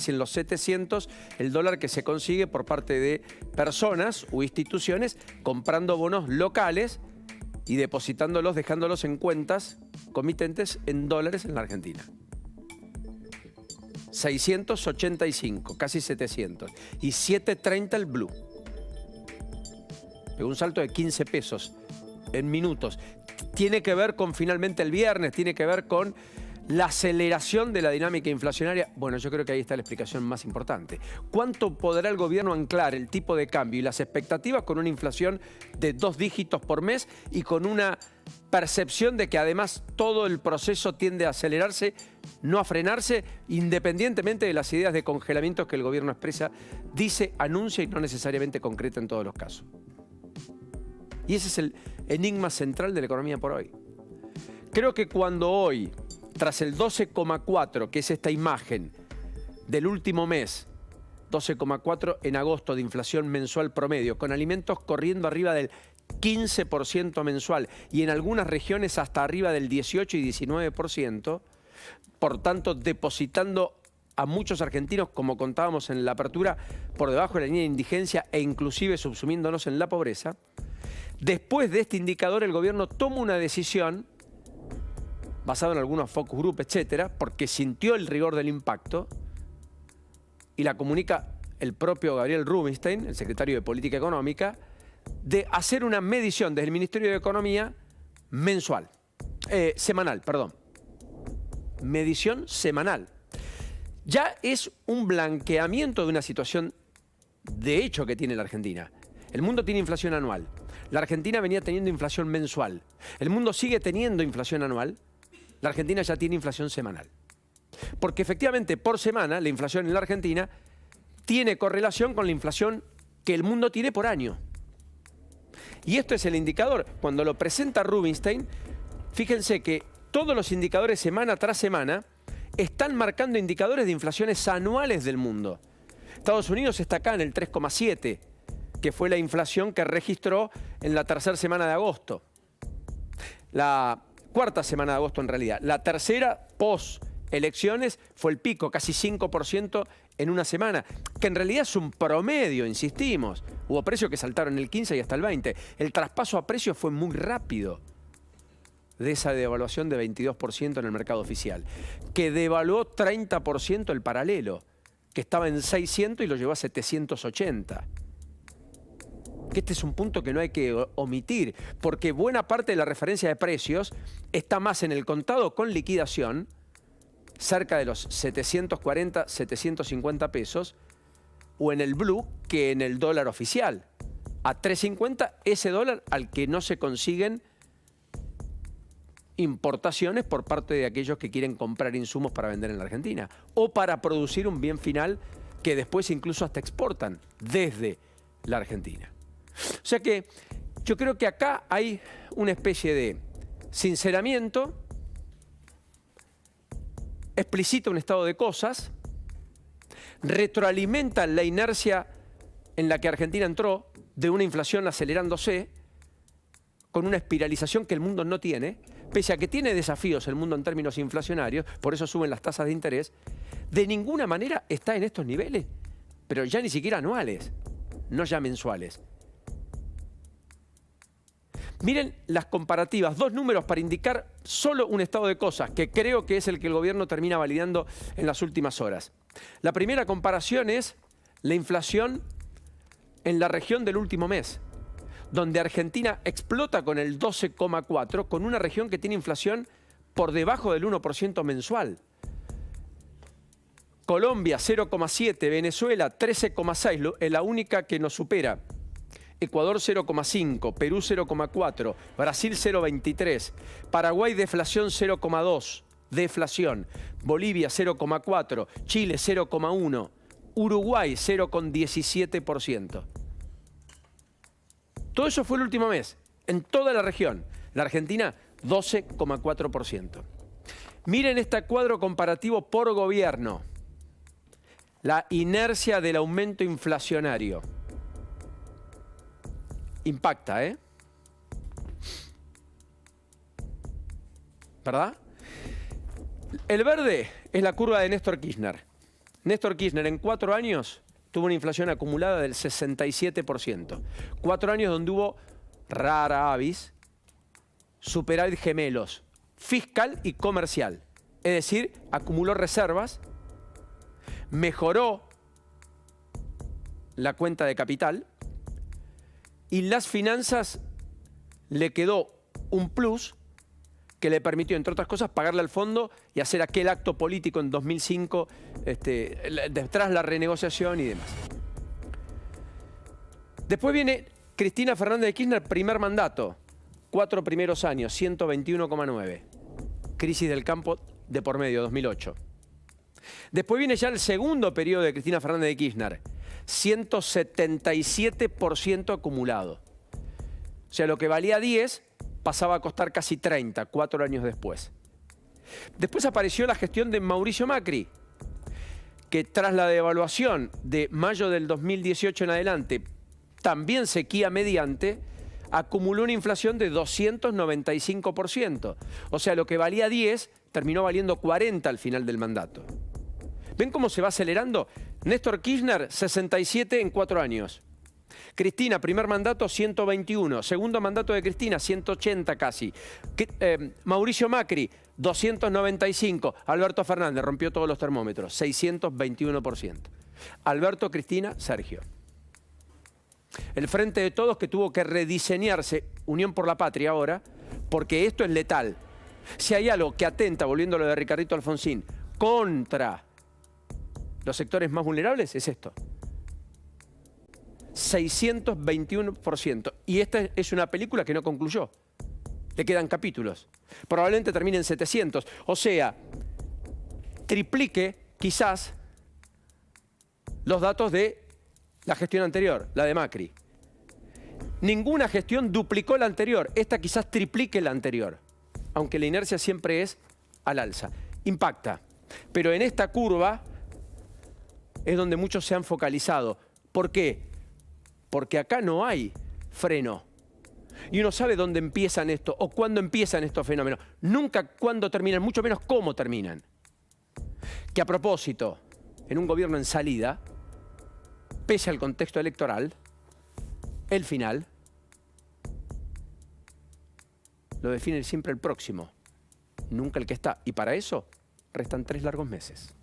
casi en los 700 el dólar que se consigue por parte de personas u instituciones comprando bonos locales y depositándolos, dejándolos en cuentas comitentes en dólares en la Argentina. 685, casi 700. Y 730 el blue. Pegó un salto de 15 pesos en minutos. Tiene que ver con finalmente el viernes, tiene que ver con la aceleración de la dinámica inflacionaria. Bueno, yo creo que ahí está la explicación más importante. ¿Cuánto podrá el gobierno anclar el tipo de cambio y las expectativas con una inflación de 2 dígitos por mes y con una percepción de que además todo el proceso tiende a acelerarse, no a frenarse, independientemente de las ideas de congelamiento que el gobierno expresa, dice, anuncia y no necesariamente concreta en todos los casos? Y ese es el enigma central de la economía por hoy. Creo que cuando hoy, tras el 12,4, que es esta imagen del último mes, 12,4 en agosto de inflación mensual promedio, con alimentos corriendo arriba del 15% mensual y en algunas regiones hasta arriba del 18 y 19%, por tanto depositando a muchos argentinos, como contábamos en la apertura, por debajo de la línea de indigencia e inclusive subsumiéndonos en la pobreza. Después de este indicador, el gobierno toma una decisión basado en algunos focus group, etcétera, porque sintió el rigor del impacto y la comunica el propio Gabriel Rubinstein, el secretario de Política Económica, de hacer una medición desde el Ministerio de Economía semanal. Medición semanal. Ya es un blanqueamiento de una situación de hecho que tiene la Argentina. El mundo tiene inflación anual. La Argentina venía teniendo inflación mensual. El mundo sigue teniendo inflación anual. La Argentina ya tiene inflación semanal. Porque efectivamente por semana la inflación en la Argentina tiene correlación con la inflación que el mundo tiene por año. Y esto es el indicador. Cuando lo presenta Rubinstein, fíjense que todos los indicadores semana tras semana están marcando indicadores de inflaciones anuales del mundo. Estados Unidos está acá en el 3,7, que fue la inflación que registró en la tercera semana de agosto. La cuarta semana de agosto en realidad. La tercera, post-elecciones, fue el pico, casi 5% en una semana, que en realidad es un promedio, insistimos. Hubo precios que saltaron el 15 y hasta el 20. El traspaso a precios fue muy rápido de esa devaluación de 22% en el mercado oficial, que devaluó 30% el paralelo, que estaba en 600 y lo llevó a 780. Que este es un punto que no hay que omitir, porque buena parte de la referencia de precios está más en el contado con liquidación, cerca de los 740, 750 pesos, o en el blue, que en el dólar oficial. A 3.50 ese dólar al que no se consiguen importaciones por parte de aquellos que quieren comprar insumos para vender en la Argentina o para producir un bien final que después incluso hasta exportan desde la Argentina. O sea que yo creo que acá hay una especie de sinceramiento, explicita un estado de cosas, retroalimenta la inercia en la que Argentina entró de una inflación acelerándose con una espiralización que el mundo no tiene, pese a que tiene desafíos el mundo en términos inflacionarios, por eso suben las tasas de interés, de ninguna manera está en estos niveles, pero ya ni siquiera anuales, no ya mensuales. Miren las comparativas, 2 números para indicar solo un estado de cosas, que creo que es el que el gobierno termina validando en las últimas horas. La primera comparación es la inflación en la región del último mes, donde Argentina explota con el 12,4, con una región que tiene inflación por debajo del 1% mensual. Colombia 0,7, Venezuela 13,6, es la única que nos supera. Ecuador 0,5, Perú 0,4, Brasil 0,23, Paraguay deflación 0,2, deflación, Bolivia 0,4, Chile 0,1, Uruguay 0,17%. Todo eso fue el último mes, en toda la región. La Argentina 12,4%. Miren este cuadro comparativo por gobierno. La inercia del aumento inflacionario. Impacta, ¿eh? ¿Verdad? El verde es la curva de Néstor Kirchner. Néstor Kirchner en 4 años tuvo una inflación acumulada del 67%. 4 años donde hubo rara avis, superávit gemelos, fiscal y comercial. Es decir, acumuló reservas, mejoró la cuenta de capital y las finanzas le quedó un plus que le permitió, entre otras cosas, pagarle al fondo y hacer aquel acto político en 2005, detrás la renegociación y demás. Después viene Cristina Fernández de Kirchner, primer mandato, 4 primeros años, 121,9. Crisis del campo de por medio, 2008. Después viene ya el segundo periodo de Cristina Fernández de Kirchner, 177% acumulado. O sea, lo que valía 10 pasaba a costar casi 30, 4 años después. Después apareció la gestión de Mauricio Macri, que tras la devaluación de mayo del 2018 en adelante, también sequía mediante, acumuló una inflación de 295%. O sea, lo que valía 10 terminó valiendo 40 al final del mandato. ¿Ven cómo se va acelerando? Néstor Kirchner, 67 en 4 años. Cristina, primer mandato, 121. Segundo mandato de Cristina, 180 casi. Mauricio Macri, 295. Alberto Fernández, rompió todos los termómetros, 621%. Alberto, Cristina, Sergio. El Frente de Todos que tuvo que rediseñarse, Unión por la Patria ahora, porque esto es letal. Si hay algo que atenta, volviendo a lo de Ricardito Alfonsín, contra los sectores más vulnerables, es esto. 621%. Y esta es una película que no concluyó. Le quedan capítulos. Probablemente termine en 700. O sea, triplique quizás los datos de la gestión anterior, la de Macri. Ninguna gestión duplicó la anterior. Esta quizás triplique la anterior. Aunque la inercia siempre es al alza. Impacta. Pero en esta curva es donde muchos se han focalizado. ¿Por qué? Porque acá no hay freno. Y uno sabe dónde empiezan esto o cuándo empiezan estos fenómenos. Nunca cuándo terminan, mucho menos cómo terminan. Que a propósito, en un gobierno en salida, pese al contexto electoral, el final lo define siempre el próximo, nunca el que está. Y para eso restan 3 largos meses.